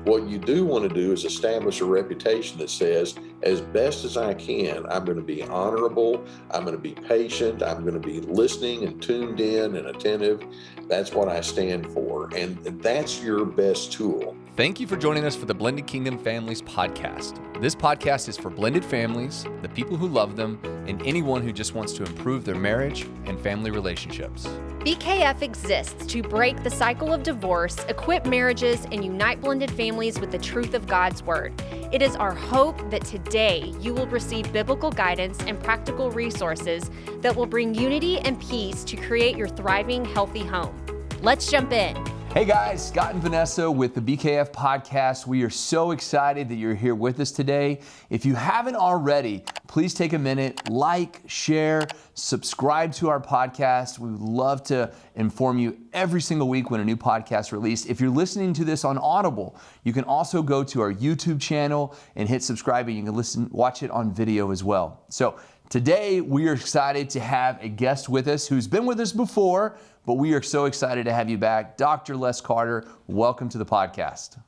What you do want to do is establish a reputation that says, as best as I can, I'm going to be honorable, I'm going to be patient, I'm going to be listening and tuned in and attentive. That's what I stand for. And that's your best tool. Thank you for joining us for the Blended Kingdom Families podcast. This podcast is for blended families, the people who love them, and anyone who just wants to improve their marriage and family relationships. BKF exists to break the cycle of divorce, equip marriages, and unite blended families with the truth of God's Word. It is our hope that today you will receive biblical guidance and practical resources that will bring unity and peace to create your thriving, healthy home. Let's jump in. Hey guys, Scott and Vanessa with the BKF podcast. We are so excited that you're here with us today. If you haven't already, please take a minute, like, share, subscribe to our podcast. We would love to inform you every single week when a new podcast is released. If you're listening to this on Audible, you can also go to our YouTube channel and hit subscribe, and you can watch it on video as well. So today we are excited to have a guest with us who's been with us before, but we are so excited to have you back. Dr. Les Carter, welcome to the podcast.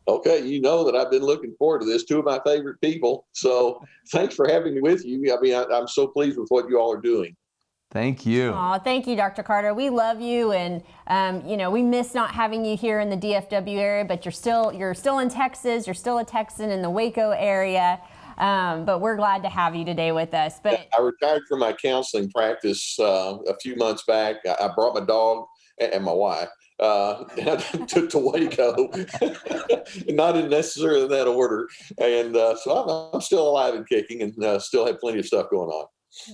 Okay, you know that I've been looking forward to this. Two of my favorite people. So thanks for having me with you. I mean, I'm so pleased with what you all are doing. Thank you. Aw, thank you, Dr. Carter. We love you, and we miss not having you here in the DFW area, but you're still in Texas. You're still a Texan in the Waco area. But we're glad to have you today with us. But I retired from my counseling practice a few months back. I brought my dog and my wife to Waco, not in necessarily that order. And so I'm still alive and kicking, and still have plenty of stuff going on.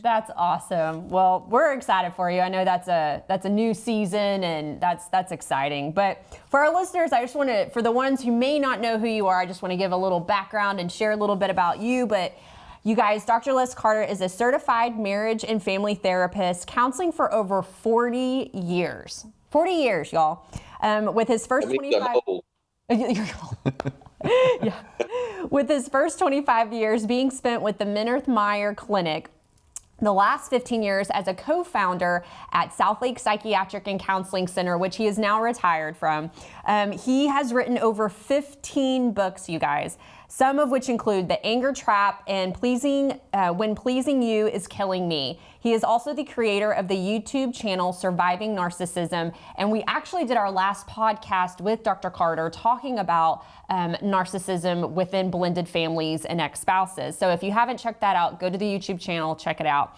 that's awesome. Well, we're excited for you. I know that's a new season, and that's exciting. But for our listeners, I just want to, for the ones who may not know who you are, I just want to give a little background and share a little bit about you. But you guys, Dr. Les Carter is a certified marriage and family therapist, counseling for over 40 years. 40 years, y'all. With his first 25. Yeah. With his first 25 years being spent with the Minirth-Meyer Clinic, the last 15 years as a co-founder at Southlake Psychiatric and Counseling Center, which he is now retired from. He has written over 15 books, you guys, some of which include The Anger Trap and When Pleasing You is Killing Me. He is also the creator of the YouTube channel Surviving Narcissism. And we actually did our last podcast with Dr. Carter talking about narcissism within blended families and ex-spouses. So if you haven't checked that out, go to the YouTube channel, check it out.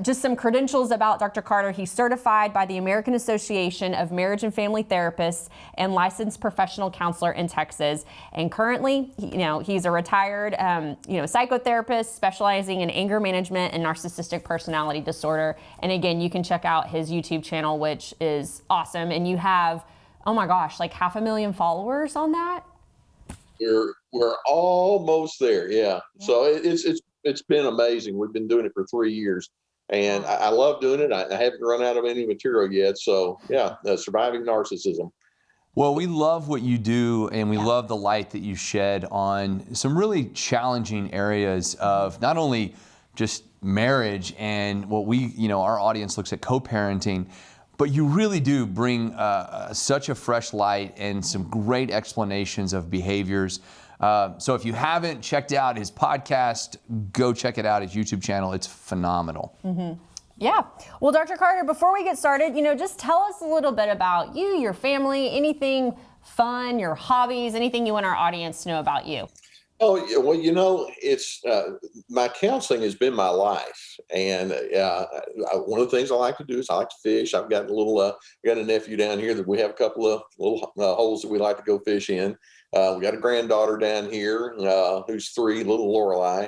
Just some credentials about Dr. Carter. He's certified by the American Association of Marriage and Family Therapists and licensed professional counselor in Texas. And currently, he's a retired, psychotherapist specializing in anger management and narcissistic personality disorder. And again, you can check out his YouTube channel, which is awesome. And you have, oh my gosh, like 500,000 followers on that. We're almost there. Yeah. So it's been amazing. We've been doing it for 3 years, and I love doing it. I haven't run out of any material yet. So yeah, Surviving Narcissism. Well, we love what you do, and we love the light that you shed on some really challenging areas of not only just marriage and what our audience looks at co-parenting, but you really do bring such a fresh light and some great explanations of behaviors. So if you haven't checked out his podcast, go check it out, his YouTube channel. It's phenomenal. Mm-hmm. Yeah. Well, Dr. Carter, before we get started, just tell us a little bit about you, your family, anything fun, your hobbies, anything you want our audience to know about you. Oh, well, it's my counseling has been my life. And one of the things I like to do is I like to fish. I've got got a nephew down here that we have a couple of little holes that we like to go fish in. We got a granddaughter down here who's 3, little Lorelei.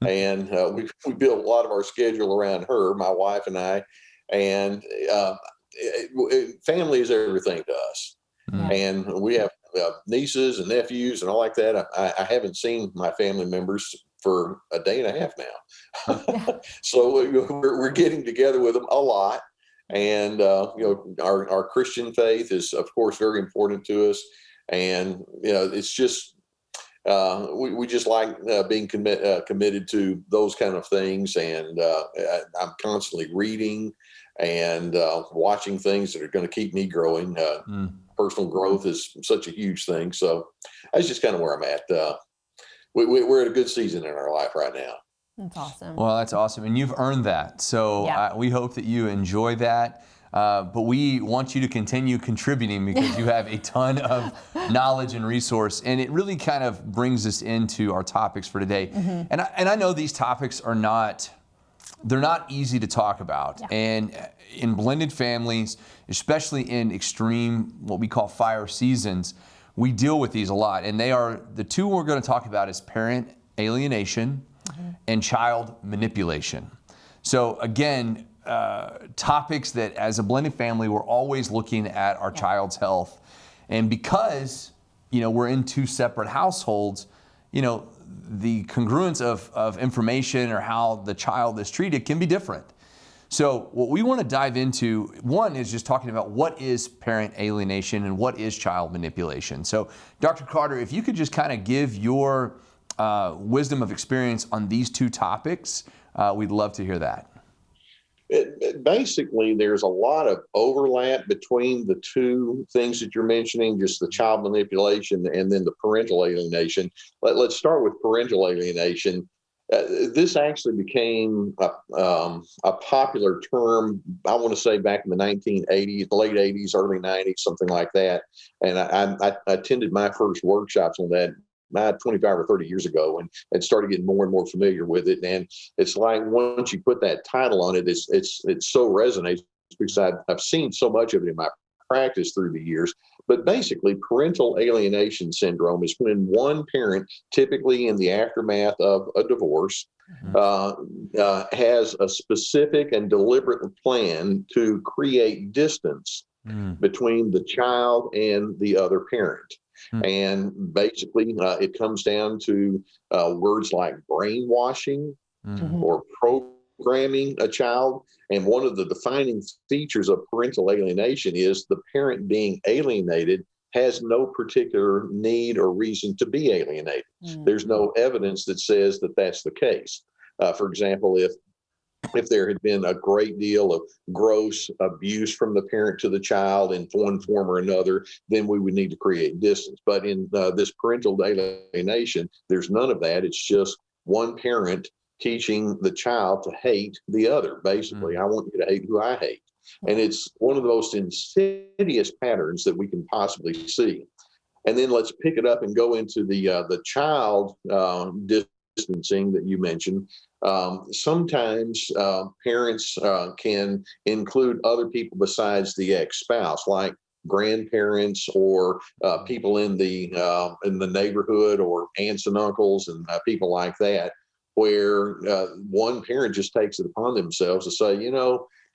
And we build a lot of our schedule around her, my wife and I. And family is everything to us. Mm-hmm. And we have nieces and nephews and all like that. I haven't seen my family members for a day and a half now. So we're getting together with them a lot. And, our Christian faith is, of course, very important to us. And, it's just, we just like being committed to those kind of things. And I'm constantly reading and watching things that are going to keep me growing personal growth is such a huge thing. So that's just kind of where I'm at. We're at a good season in our life right now. That's awesome. Well, that's awesome. And you've earned that. So Yeah. we hope that you enjoy that. But we want you to continue contributing because you have a ton of knowledge and resource. And it really kind of brings us into our topics for today. And I know these topics are they're not easy to talk about. Yeah. And in blended families, especially in extreme, what we call fire seasons, we deal with these a lot. And the two we're going to talk about is parent alienation and child manipulation. So again, topics that as a blended family, we're always looking at our child's health. And because, we're in two separate households, the congruence of information or how the child is treated can be different. So what we want to dive into, one is just talking about what is parent alienation and what is child manipulation. So Dr. Carter, if you could just kind of give your wisdom of experience on these two topics, we'd love to hear that. Basically, there's a lot of overlap between the two things that you're mentioning, just the child manipulation and then the parental alienation. Let's start with parental alienation. This actually became a popular term, I want to say back in the 1980s, late 80s, early 90s, something like that. And I attended my first workshops on that 25 or 30 years ago and started getting more and more familiar with it. And it's like once you put that title on it, it so resonates because I've seen so much of it in my practice through the years. But basically, parental alienation syndrome is when one parent, typically in the aftermath of a divorce, has a specific and deliberate plan to create distance between the child and the other parent. And basically, it comes down to words like brainwashing or programming a child. And one of the defining features of parental alienation is the parent being alienated has no particular need or reason to be alienated. There's no evidence that says that that's the case. For example, if there had been a great deal of gross abuse from the parent to the child in one form or another, then we would need to create distance. But in this parental alienation, there's none of that. It's just one parent teaching the child to hate the other. Basically, I want you to hate who I hate. And it's one of the most insidious patterns that we can possibly see. And then let's pick it up and go into the child distancing that you mentioned. Sometimes parents can include other people besides the ex-spouse, like grandparents or people in the neighborhood or aunts and uncles and people like that, where one parent just takes it upon themselves to say,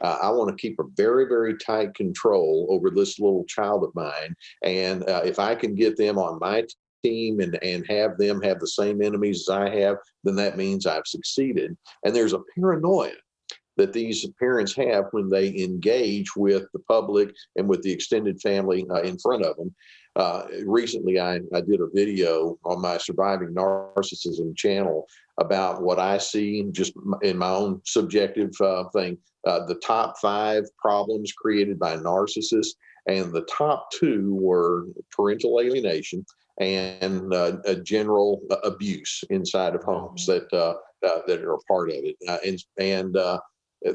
I want to keep a very, very tight control over this little child of mine. And if I can get them on my team and have them have the same enemies as I have, then that means I've succeeded. And there's a paranoia that these parents have when they engage with the public and with the extended family in front of them. Recently, I did a video on my Surviving Narcissism channel about what I see just in my own subjective thing, the top 5 problems created by narcissists. And the top 2 were parental alienation and a general abuse inside of homes that are a part of it. And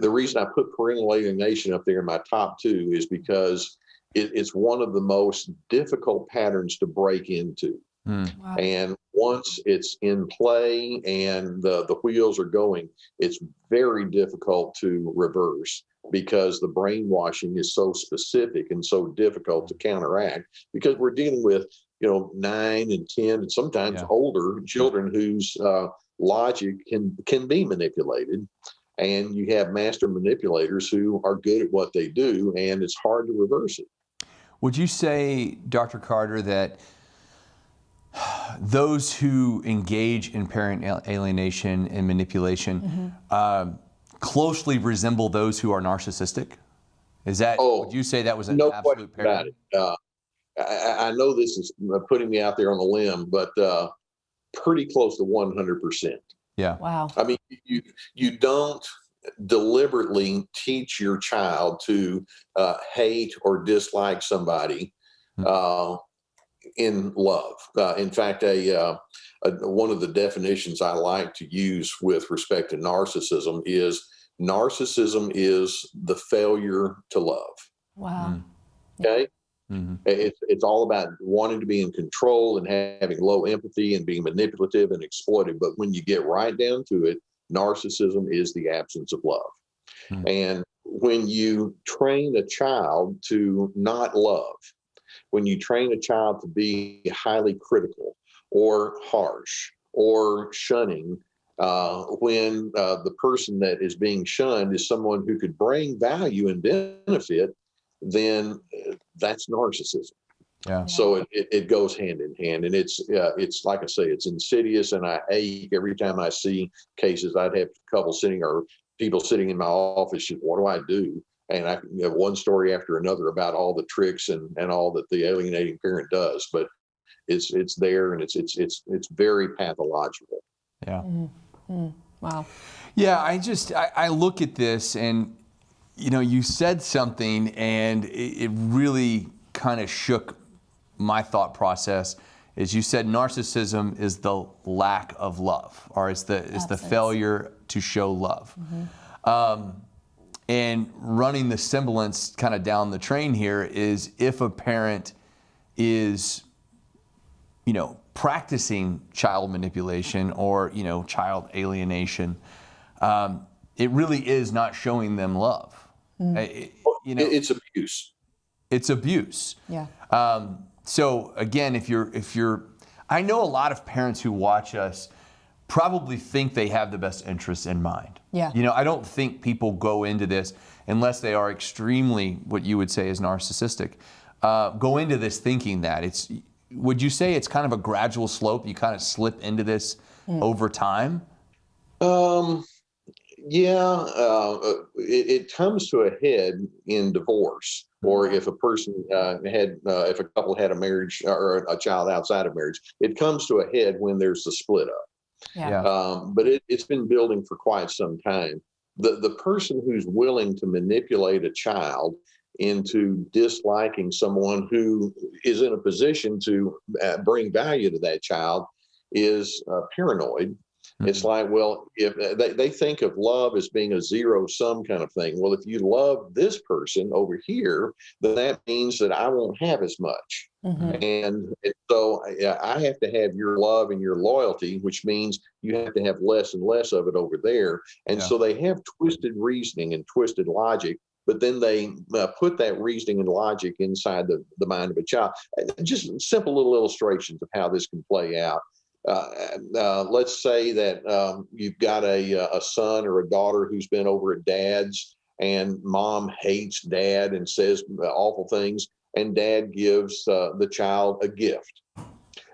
the reason I put parental alienation up there in my top 2 is because it's one of the most difficult patterns to break into. Wow. And once it's in play and the wheels are going, it's very difficult to reverse because the brainwashing is so specific and so difficult to counteract because we're dealing with 9 and 10 and sometimes older children whose logic can be manipulated. And you have master manipulators who are good at what they do, and it's hard to reverse it. Would you say, Dr. Carter, that those who engage in parent alienation and manipulation closely resemble those who are narcissistic? Would you say that was an absolute paradigm? About it. I know this is putting me out there on a limb, but pretty close to 100%. Yeah. Wow. I mean, you don't deliberately teach your child to hate or dislike somebody in love. In fact, one of the definitions I like to use with respect to narcissism is the failure to love. Wow. Okay. Mm-hmm. It's all about wanting to be in control and having low empathy and being manipulative and exploitive. But when you get right down to it, narcissism is the absence of love. Mm-hmm. And when you train a child to not love, when you train a child to be highly critical or harsh or shunning, when the person that is being shunned is someone who could bring value and benefit, then that's narcissism. Yeah. So it goes hand in hand, and it's like I say, it's insidious, and I ache every time I see cases. I'd have people sitting in my office. What do I do? And I have one story after another about all the tricks and all that the alienating parent does. But it's there, and it's very pathological. Yeah. Mm-hmm. Wow. Yeah. I look at this, and you said something, and it really kind of shook my thought process. Is you said narcissism is the lack of love, or it's the failure to show love. Mm-hmm. And running the semblance kind of down the train here is if a parent is, practicing child manipulation or, child alienation, it really is not showing them love. It's abuse. It's abuse. Yeah. So again, if you're, I know a lot of parents who watch us probably think they have the best interests in mind. Yeah. I don't think people go into this unless they are extremely, what you would say is narcissistic, go into this thinking that would you say it's kind of a gradual slope? You kind of slip into this over time? Yeah, it comes to a head in divorce, or if a person if a couple had a marriage or a child outside of marriage, it comes to a head when there's the split up. Yeah. But it's been building for quite some time. The person who's willing to manipulate a child into disliking someone who is in a position to bring value to that child is paranoid. It's like, well, if they think of love as being a zero-sum kind of thing. Well, if you love this person over here, then that means that I won't have as much. Mm-hmm. And so I have to have your love and your loyalty, which means you have to have less and less of it over there. And so they have twisted reasoning and twisted logic, but then they put that reasoning and logic inside the mind of a child. Just simple little illustrations of how this can play out. Let's say that you've got a son or a daughter who's been over at dad's, and mom hates dad and says awful things, and dad gives the child a gift.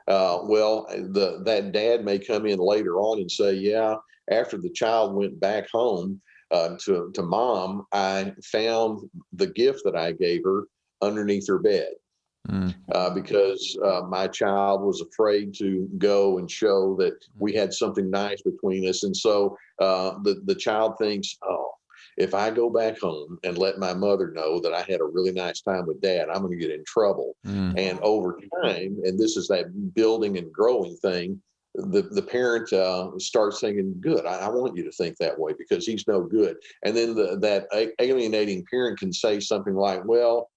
That dad may come in later on and say, yeah, after the child went back home to mom, I found the gift that I gave her underneath her bed. Because my child was afraid to go and show that we had something nice between us. And so the child thinks, oh, if I go back home and let my mother know that I had a really nice time with dad, I'm going to get in trouble. And over time, and this is that building and growing thing, the parent starts thinking, good, I want you to think that way because he's no good. And then that alienating parent can say something like, well,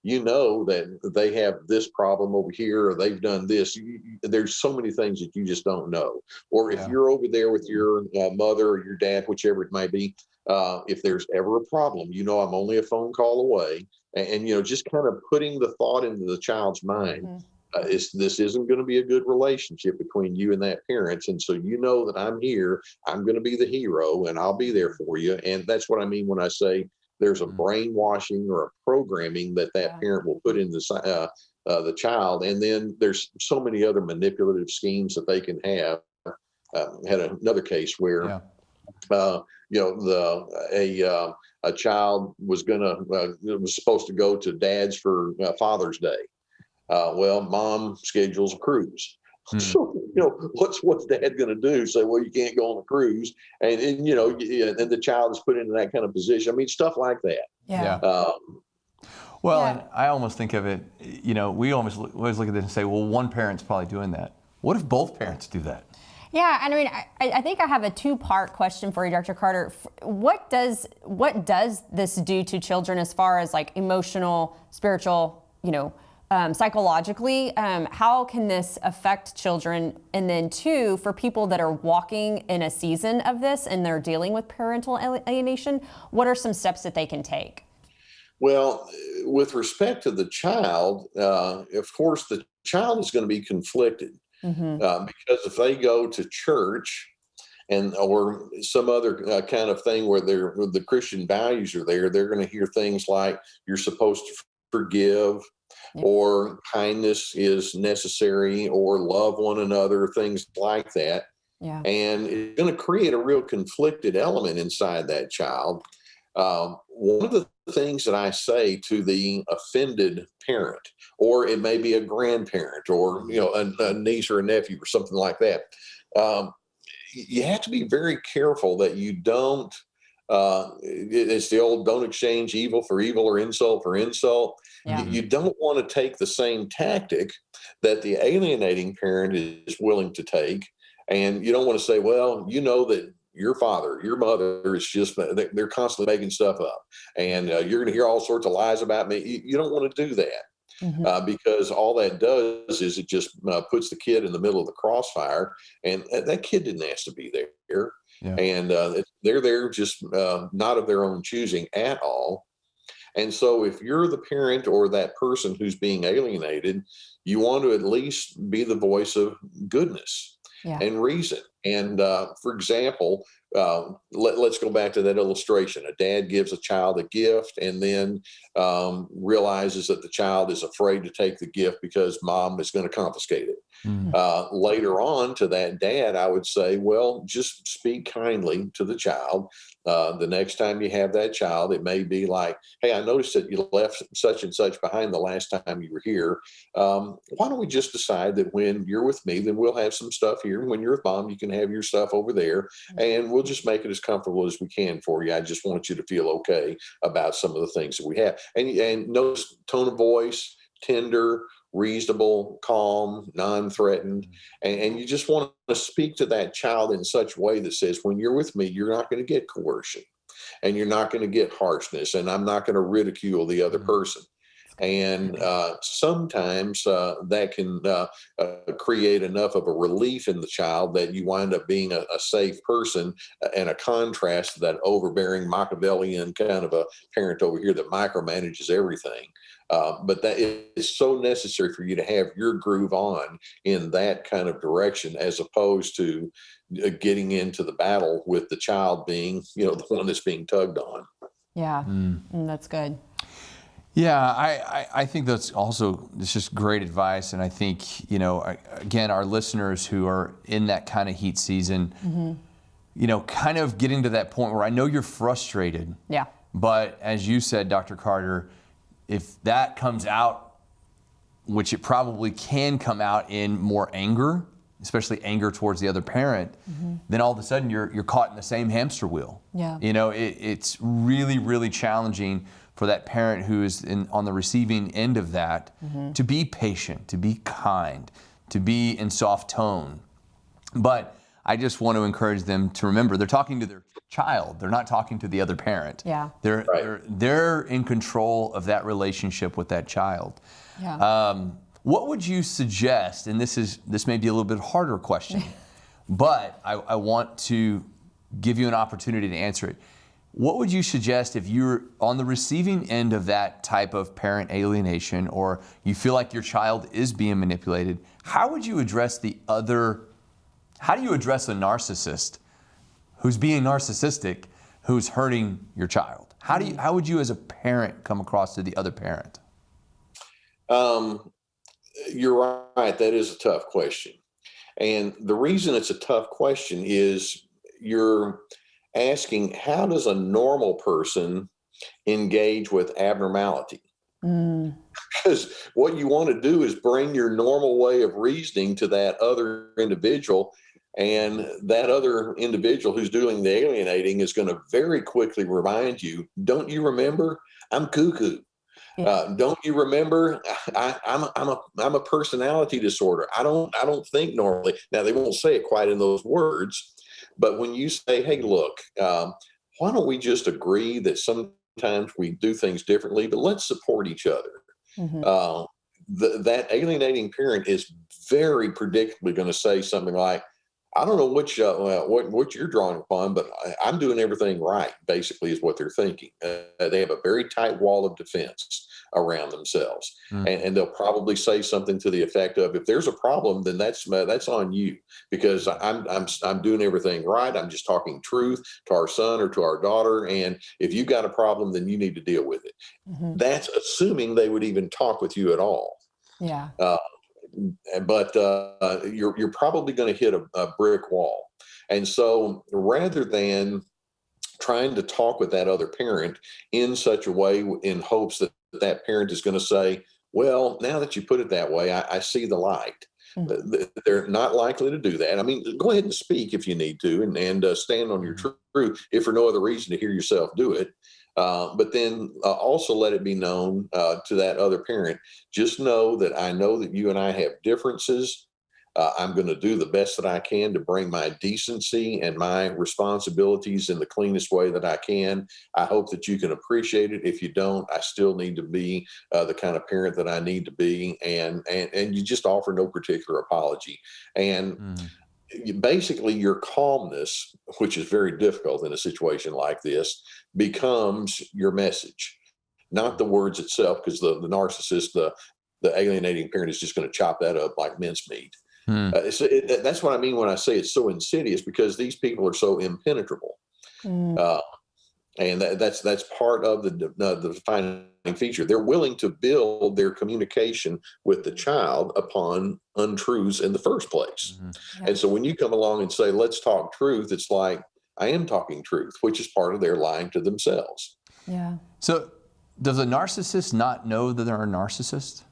that they have this problem over here, or they've done this. There's so many things that you just don't know. Or if you're over there with your mother or your dad, whichever it might be, if there's ever a problem, I'm only a phone call away. And just kind of putting the thought into the child's mind. This isn't going to be a good relationship between you and that parent. And so that I'm here, I'm going to be the hero, and I'll be there for you. And that's what I mean when I say there's a brainwashing or a programming that parent will put in the child. And then there's so many other manipulative schemes that they can have. Had another case where, a child was supposed to go to dad's for Father's Day. Mom schedules a cruise. So, what's dad going to do? Say, well, you can't go on a cruise. And the child is put into that kind of position. I mean, stuff like that. Yeah. Well, Yeah. and I almost think of it, we always look at this and say, well, one parent's probably doing that. What if both parents do that? Yeah, and I mean, I think I have a two-part question for you, Dr. Carter. What does this do to children as far as like emotional, spiritual, psychologically? How can this affect children? And then two, for people that are walking in a season of this and they're dealing with parental alienation, what are some steps that they can take? Well, with respect to the child, of course, the child is going to be conflicted. Because if they go to church or some other kind of thing where the Christian values are there, they're going to hear things like you're supposed to forgive, or kindness is necessary, or love one another, things like that. Yeah. And it's going to create a real conflicted element inside that child. One of the things that I say to the offended parent, or it may be a grandparent, or a niece or a nephew or something like that, you have to be very careful that you don't. It's the old "don't exchange evil for evil or insult for insult." Yeah. You don't want to take the same tactic that the alienating parent is willing to take, and you don't want to say, "Well, you know that your father, your mother is just, they're constantly making stuff up, and you're going to hear all sorts of lies about me." You don't want to do that, because all that does is it just puts the kid in the middle of the crossfire, and that kid didn't ask to be there. Yeah. And they're there just not of their own choosing at all. And so if you're the parent or that person who's being alienated, you want to at least be the voice of goodness and reason. And for example, let's go back to that illustration. A dad gives a child a gift and then realizes that the child is afraid to take the gift because mom is going to confiscate it. Later on to that dad, I would say, well, just speak kindly to the child. The next time you have that child, it may be like, "Hey, I noticed that you left such and such behind the last time you were here. Why don't we just decide that when you're with me, then we'll have some stuff here. And when you're with mom, you can have your stuff over there. And we'll just make it as comfortable as we can for you. I just want you to feel okay about some of the things that we have." And notice tone of voice, tender, reasonable, calm, non-threatened. And you just want to speak to that child in such a way that says, when you're with me, you're not going to get coercion, and you're not going to get harshness, and I'm not going to ridicule the other person. And sometimes that can create enough of a relief in the child that you wind up being a safe person, and a contrast to that overbearing Machiavellian kind of a parent over here that micromanages everything. But that is so necessary for you to have your groove on in that kind of direction, as opposed to getting into the battle with the child being, the one that's being tugged on. Yeah, that's good. Yeah, I think it's just great advice. And I think, again, our listeners who are in that kind of heat season, kind of getting to that point where I know you're frustrated. Yeah. But as you said, Dr. Carter, if that comes out, which it probably can come out in more anger, especially anger towards the other parent, then all of a sudden you're caught in the same hamster wheel. Yeah. It's really, really challenging for that parent who is on the receiving end of that to be patient, to be kind, to be in soft tone. But I just want to encourage them to remember they're talking to their child. They're not talking to the other parent. Yeah. They're in control of that relationship with that child. Yeah. What would you suggest, and this may be a little bit harder question, but I want to give you an opportunity to answer it. What would you suggest if you're on the receiving end of that type of parent alienation, or you feel like your child is being manipulated? How would you address how do you address a narcissist who's being narcissistic, who's hurting your child? How would you as a parent come across to the other parent? You're right. That is a tough question. And the reason it's a tough question is you're asking, how does a normal person engage with abnormality? Because what you want to do is bring your normal way of reasoning to that other individual, and that other individual who's doing the alienating is going to very quickly remind you, "Don't you remember? I'm cuckoo. Don't you remember? I'm a personality disorder. I don't think normally. Now they won't say it quite in those words, but when you say, "Hey, look, why don't we just agree that sometimes we do things differently, but let's support each other." Mhm. Uh, that alienating parent is very predictably going to say something like, "I don't know what you're drawing upon, but I'm doing everything right." Basically, is what they're thinking. They have a very tight wall of defense around themselves, Mm. and they'll probably say something to the effect of, "If there's a problem, then that's on you, because I'm doing everything right. I'm just talking truth to our son or to our daughter, and if you got a problem, then you need to deal with it." Mhm. That's assuming they would even talk with you at all. Yeah. Uh, but you're probably going to hit a brick wall. And so rather than trying to talk with that other parent in such a way in hopes that that parent is going to say, "Well, now that you put it that way, I see the light." Mm. They're not likely to do that. I mean, go ahead and speak if you need to, and stand on your truth, if for no other reason to hear yourself do it. But then also let it be known to that other parent, just know that I know that you and I have differences. I'm going to do the best that I can to bring my decency and my responsibilities in the cleanest way that I can. I hope that you can appreciate it. If you don't, I still need to be the kind of parent that I need to be, and you just offer no particular apology. And Mm. basically, your calmness, which is very difficult in a situation like this, becomes your message, not the words itself, because the narcissist, the alienating parent, is just going to chop that up like mincemeat. Mm. That's what I mean when I say it's so insidious, because these people are so impenetrable. Mm. Uh, and that's part of the defining feature. They're willing to build their communication with the child upon untruths in the first place. Mhm. Yeah. And so when you come along and say, "Let's talk truth," it's like, I am talking truth, which is part of their lying to themselves. Yeah. So, does a narcissist not know that they're a narcissist?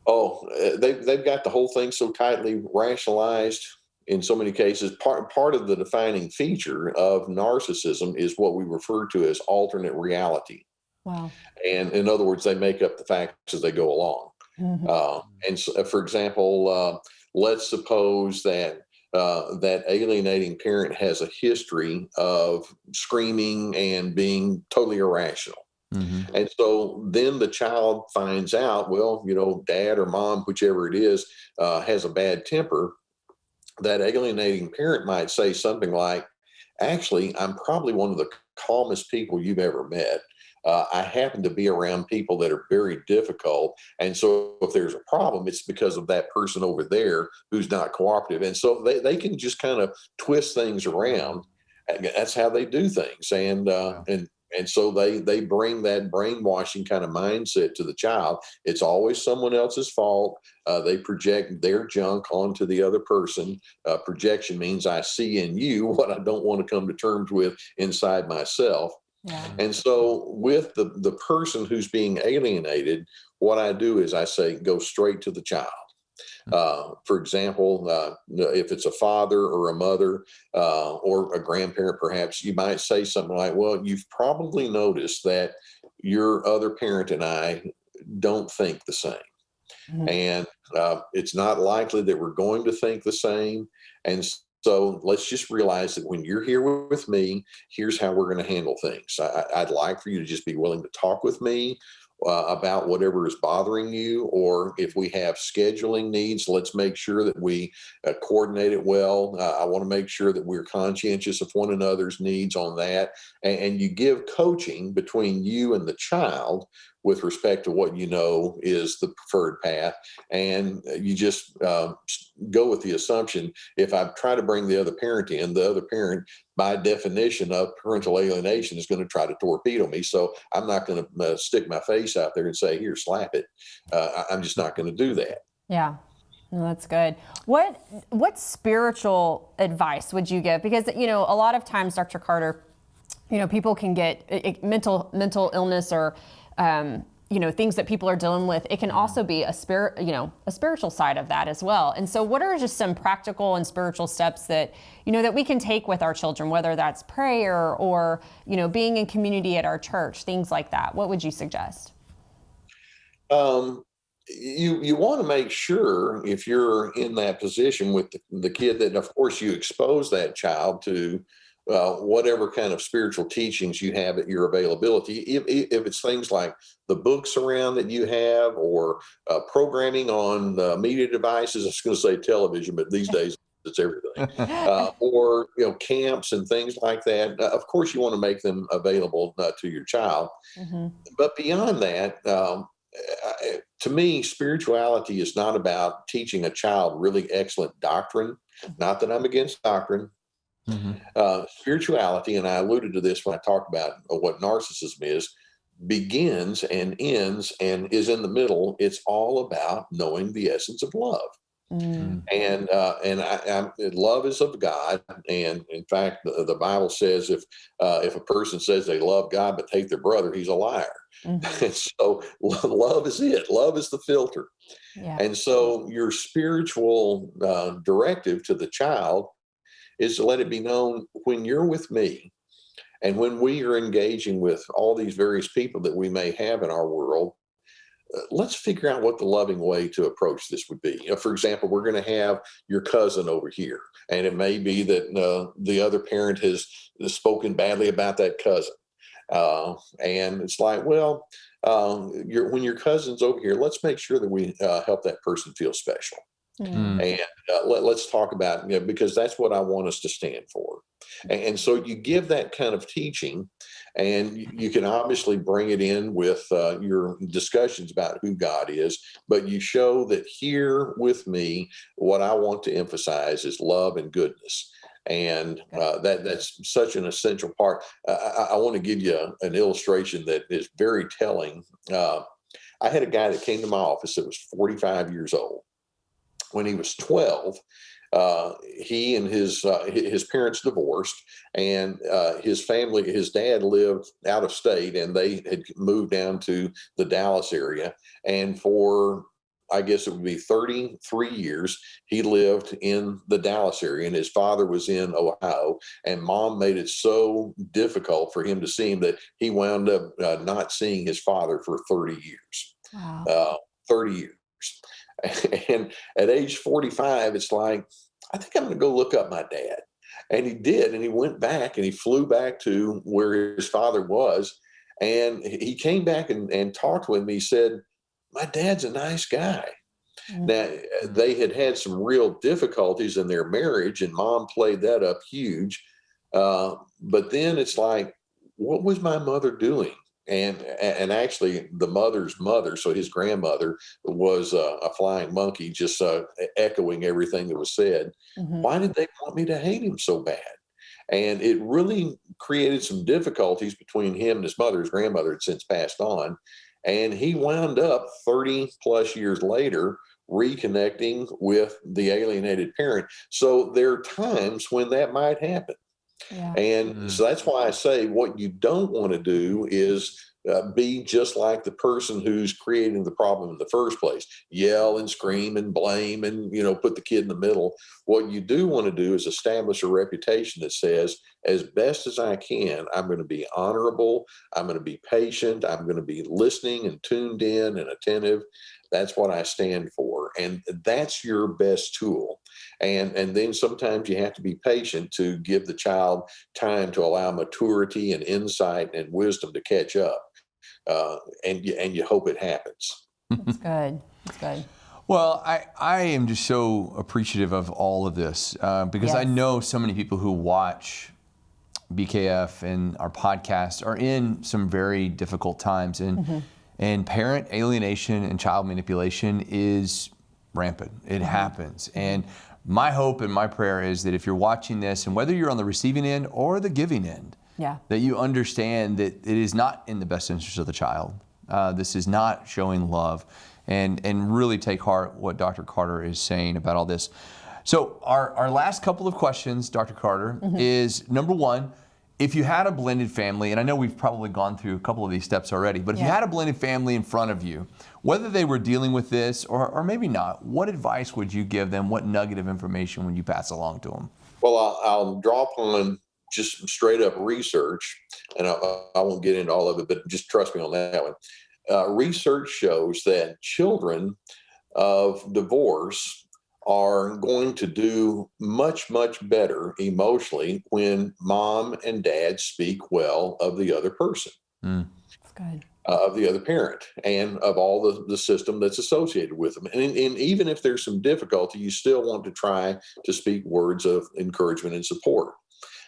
Oh, they've got the whole thing so tightly rationalized in so many cases. Part of the defining feature of narcissism is what we refer to as alternate reality. Wow. And in other words, they make up the facts as they go along. Mhm. And so, for example, let's suppose that that alienating parent has a history of screaming and being totally irrational. Mm-hmm. And so then the child finds out, well, dad or mom, whichever it is, has a bad temper. That alienating parent might say something like, "Actually, I'm probably one of the calmest people you've ever met. I happen to be around people that are very difficult. And so if there's a problem, it's because of that person over there who's not cooperative." And so they can just kind of twist things around. And that's how they do things. Yeah. And so they bring that brainwashing kind of mindset to the child. It's always someone else's fault. They project their junk onto the other person. Projection means I see in you what I don't want to come to terms with inside myself. Yeah. And so with the person who's being alienated, what I do is I say, go straight to the child. For example, if it's a father or a mother or a grandparent, perhaps you might say something like, "Well, you've probably noticed that your other parent and I don't think the same. Mhm. And it's not likely that we're going to think the same. And so let's just realize that when you're here with me, here's how we're going to handle things. I'd like for you to just be willing to talk with me about whatever is bothering you, or if we have scheduling needs, let's make sure that we coordinate it well. I want to make sure that we're conscientious of one another's needs on that. And you give coaching between you and the child with respect to what you know is the preferred path. And you just go with the assumption, if I try to bring the other parent in, the other parent, by definition of parental alienation, is going to try to torpedo me. So I'm not going to stick my face out there and say, "Here, slap it." I'm just not going to do that. Yeah. No, that's good. What spiritual advice would you give? Because, a lot of times, Dr. Carter, people can get mental illness or, things that people are dealing with. It can also be a spiritual side of that as well. And so what are just some practical and spiritual steps that, that we can take with our children, whether that's prayer or, being in community at our church, things like that? What would you suggest? You want to make sure, if you're in that position with the kid, that of course you expose that child to whatever kind of spiritual teachings you have at your availability. If it's things like the books around that you have, or programming on media devices, I was going to say television, but these days it's everything, or camps and things like that. Of course, you want to make them available to your child. Mm-hmm. But beyond that, to me, spirituality is not about teaching a child really excellent doctrine. Not that I'm against doctrine. Spirituality, and I alluded to this when I talked about what narcissism is, begins and ends and is in the middle. It's all about knowing the essence of love. And love is of God, and in fact, the Bible says if a person says they love God but hate their brother, he's a liar. And so love is it. Love is the filter. Yeah. And so your spiritual directive to the child is to let it be known, when you're with me, and when we are engaging with all these various people that we may have in our world, let's figure out what the loving way to approach this would be. For example, we're going to have your cousin over here, and it may be that the other parent has spoken badly about that cousin. And it's like, well, when your cousin's over here, let's make sure that we help that person feel special. And let's talk about, because that's what I want us to stand for. And so you give that kind of teaching, and you can obviously bring it in with your discussions about who God is, but you show that here with me, what I want to emphasize is love and goodness. And that's such an essential part. I want to give you an illustration that is very telling. I had a guy that came to my office that was 45 years old. When he was 12, he and his parents divorced, and his family, his dad lived out of state, and they had moved down to the Dallas area. And for, I guess it would be 33 years, he lived in the Dallas area, and his father was in Ohio, and mom made it so difficult for him to see him that he wound up not seeing his father for 30 years. Wow. 30 years. And at age 45, it's like, I think I'm going to go look up my dad. And he did. And he went back, and he flew back to where his father was. And he came back and talked with me. He said, my dad's a nice guy. Now, they had some real difficulties in their marriage, and mom played that up huge. But then it's like, what was my mother doing? And actually the mother's mother, so his grandmother, was a flying monkey, just echoing everything that was said. Why did they want me to hate him so bad? And it really created some difficulties between him and his mother. His grandmother had since passed on, and he wound up 30 plus years later reconnecting with the alienated parent. So there are times when that might happen. Yeah. And so that's why I say what you don't want to do is be just like the person who's creating the problem in the first place. Yell and scream and blame and, put the kid in the middle. What you do want to do is establish a reputation that says, as best as I can, I'm going to be honorable. I'm going to be patient. I'm going to be listening and tuned in and attentive. That's what I stand for. And that's your best tool. And then sometimes you have to be patient to give the child time to allow maturity and insight and wisdom to catch up. And you hope it happens. That's good. That's good. Well, I am just so appreciative of all of this because I know so many people who watch BKF and our podcast are in some very difficult times. And parent alienation and child manipulation is rampant. It happens. And my hope and my prayer is that if you're watching this, and whether you're on the receiving end or the giving end, that you understand that it is not in the best interest of the child. This is not showing love. And really take heart what Dr. Carter is saying about all this. So our last couple of questions, Dr. Carter, is number one, if you had a blended family, and I know we've probably gone through a couple of these steps already, but if you had a blended family in front of you, whether they were dealing with this or maybe not, what advice would you give them? What nugget of information would you pass along to them? Well, I'll draw upon just straight up research, and I won't get into all of it, but just trust me on that one. research shows that children of divorce are going to do much, much better emotionally when mom and dad speak well of the other person. That's good. Of the other parent and of all the system that's associated with them. And even if there's some difficulty, you still want to try to speak words of encouragement and support.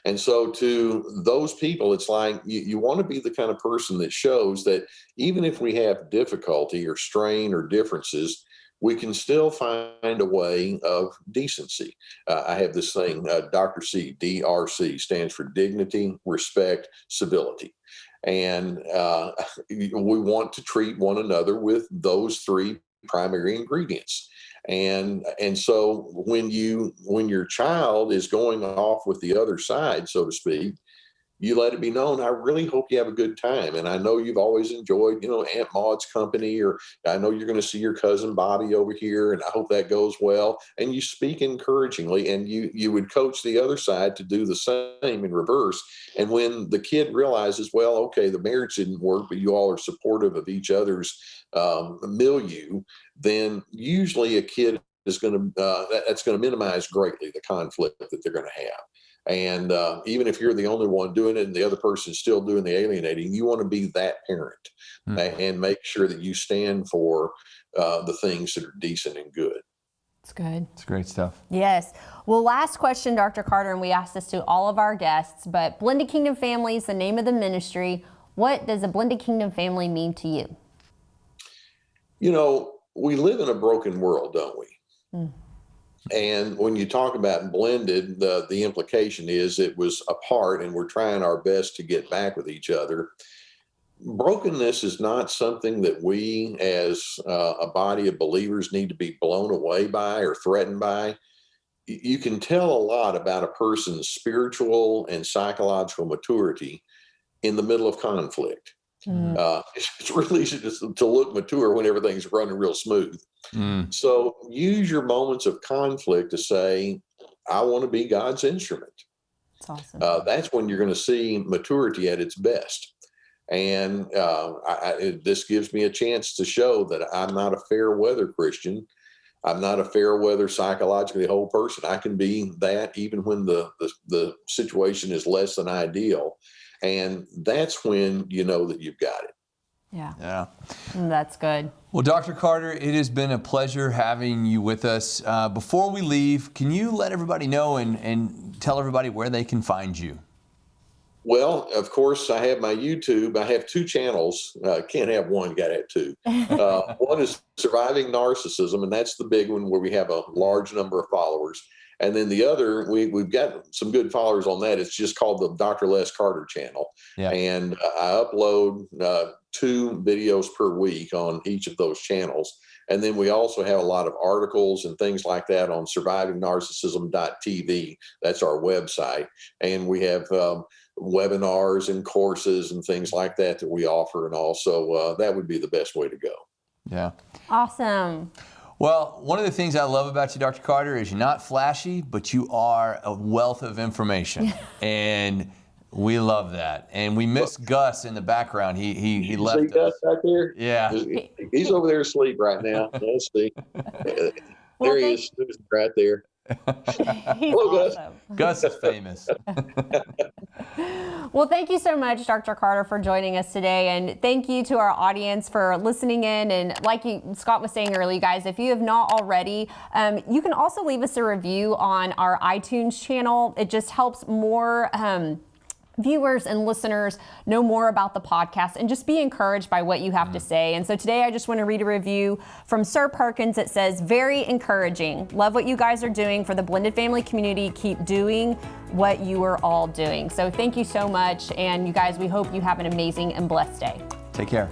And so to those people, it's like you want to be the kind of person that shows that even if we have difficulty or strain or differences, we can still find a way of decency. I have this thing, Dr. C, DRC, stands for dignity, respect, civility. And we want to treat one another with those three primary ingredients. And so when your child is going off with the other side, so to speak, you let it be known, I really hope you have a good time. And I know you've always enjoyed, Aunt Maud's company, or I know you're going to see your cousin Bobby over here, and I hope that goes well. And you speak encouragingly, and you would coach the other side to do the same in reverse. And when the kid realizes, well, okay, the marriage didn't work, but you all are supportive of each other's milieu, then usually a kid is going to, that's going to minimize greatly the conflict that they're going to have. And even if you're the only one doing it and the other person's still doing the alienating, you want to be that parent and make sure that you stand for the things that are decent and good. That's good. It's great stuff. Yes. Well, last question, Dr. Carter, and we asked this to all of our guests, but Blended Kingdom Family is the name of the ministry. What does a Blended Kingdom family mean to you? We live in a broken world, don't we? And when you talk about blended, the implication is it was apart and we're trying our best to get back with each other. Brokenness is not something that we as a body of believers need to be blown away by or threatened by. You can tell a lot about a person's spiritual and psychological maturity in the middle of conflict. It's really easy to look mature when everything's running real smooth. So use your moments of conflict to say, I want to be God's instrument. That's awesome. That's when you're going to see maturity at its best. And this gives me a chance to show that I'm not a fair weather Christian. I'm not a fair weather psychologically whole person. I can be that even when the situation is less than ideal. And that's when you know that you've got it. Yeah. That's good. Well, Dr. Carter, it has been a pleasure having you with us. Before we leave, can you let everybody know and tell everybody where they can find you? Well, of course, I have my YouTube. I have two channels. Can't have one, got to have two. One is Surviving Narcissism, and that's the big one where we have a large number of followers. And then the other, we've got some good followers on that. It's just called the Dr. Les Carter channel. Yeah. And I upload 2 videos per week on each of those channels. And then we also have a lot of articles and things like that on survivingnarcissism.tv. That's our website. And we have webinars and courses and things like that we offer. And also that would be the best way to go. Yeah. Awesome. Well, one of the things I love about you, Dr. Carter, is you're not flashy, but you are a wealth of information. And we love that. And we miss Gus in the background. He left us. See Gus back there? Yeah. He's over there asleep right now. Let's see. There he is, right there. He's Hello, awesome. Gus is famous. Well, thank you so much, Dr. Carter, for joining us today. And thank you to our audience for listening in. And like Scott was saying earlier, guys, if you have not already, you can also leave us a review on our iTunes channel. It just helps more viewers and listeners know more about the podcast and just be encouraged by what you have to say. And so today I just want to read a review from Sir Perkins. It says, very encouraging. Love what you guys are doing for the blended family community. Keep doing what you are all doing. So thank you so much. And you guys, we hope you have an amazing and blessed day. Take care.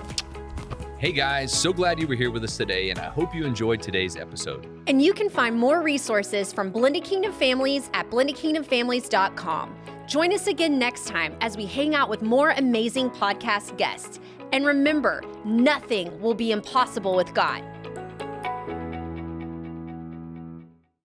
Hey guys, so glad you were here with us today, and I hope you enjoyed today's episode. And you can find more resources from Blended Kingdom Families at blendedkingdomfamilies.com. Join us again next time as we hang out with more amazing podcast guests. And remember, nothing will be impossible with God.